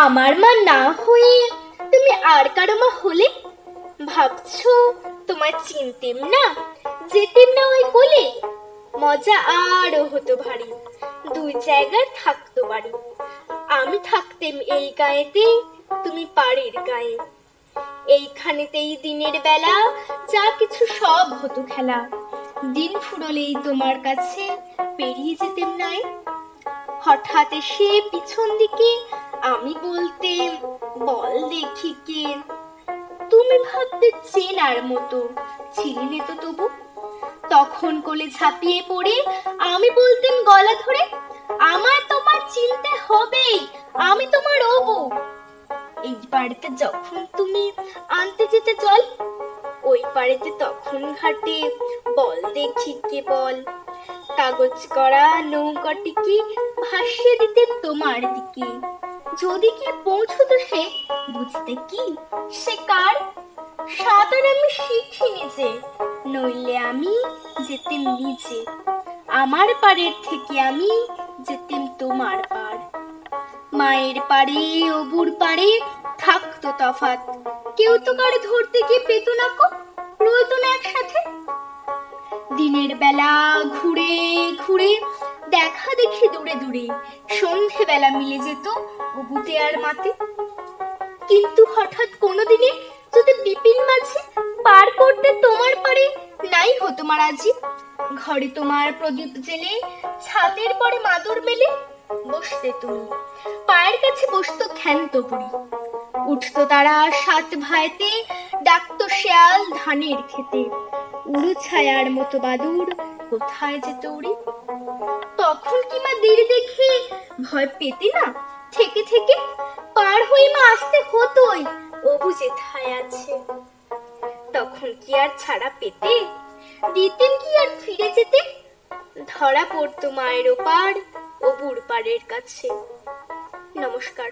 আমার মা না হয়ে তুমি আর কারো মা হলে? ভাবছো তোমায় চিনতেম না, যেতেম না ওই বলে? মজা আরো হতো ভারী, দুই জায়গায় থাকতো বাড়ি। আমি থাকতেম এই গায়েতে, তুমি পাড়ের গায়ে। এইখানেতেই দিনের বেলা যা কিছু সব হতো খেলা। দিন ফুরলেই তোমার কাছে পেরিয়ে যেতেম নাই। হঠাৎ এসে পিছন দিকে আমি বলতেম, বল দেখি কে? তুমি ভাবতে চেনার মতো ছিলে তো তবু। তখন কোলে ঝাঁপিয়ে পড়ে আমি বলতেম গলা ধরে, আমার তোমার চিনতে হবেই, আমি তোমার অবু। এই বাড়িতে যখন তুমি আনতে যেতে জল, ওই পাড়েতে তখন ঘাটে বল দেখি কে বল। কাগজ করা নৌকাটিকে ভাসিয়ে দিতেম তোমার দিকে। যদি কি পৌঁছতো সে, বুঝতে কি সে কার? সাঁতার আমি শিখিনি যে, নইলে আমি যেতেম নিচে। আমার পাড়ের থেকে আমি যেতেম তোমার পাড়। মায়ের পাড়ে অবুর পাড়ে থাকতো তফাৎ। কেউ তো কারো ধরতে গিয়ে পেত না কো, রইতো না একসাথে। দিনের বেলা ঘুরে ঘুরে দেখা দেখি দূরে দূরে, সন্ধে বেলা মিলে যেত অবুতে আর মাতে। কিন্তু হঠাৎ কোনোদিনে যদি বিপিন মাঝি পার করতে তোমার পারে নাই হতো মারাজি। ঘরে তোমার প্রদীপ জেলে, ছাদের পরে মাদুর মেলে বসতে তুমি, পায়ের কাছে বসতো ক্ষান্ত বুড়ি। উঠতো তারা সাত ভাইতে, ডাকতো শেয়াল ধানের খেতে। উড়ো ছায়ার মতো বাদুর কোথায় যেত উড়ি? তখন কি মা দেরি দেখে ভয় পেতে না? থেকে থেকে পার হয়ে মা আসতে হতোই, অবু যেথায় আছে। তখন কি আর ছাড়া পেতে? দিতেন কি আর ফিরে যেতে? ধরা পড়তো মায়ের ওপার অবুর পাড়ের কাছে। নমস্কার।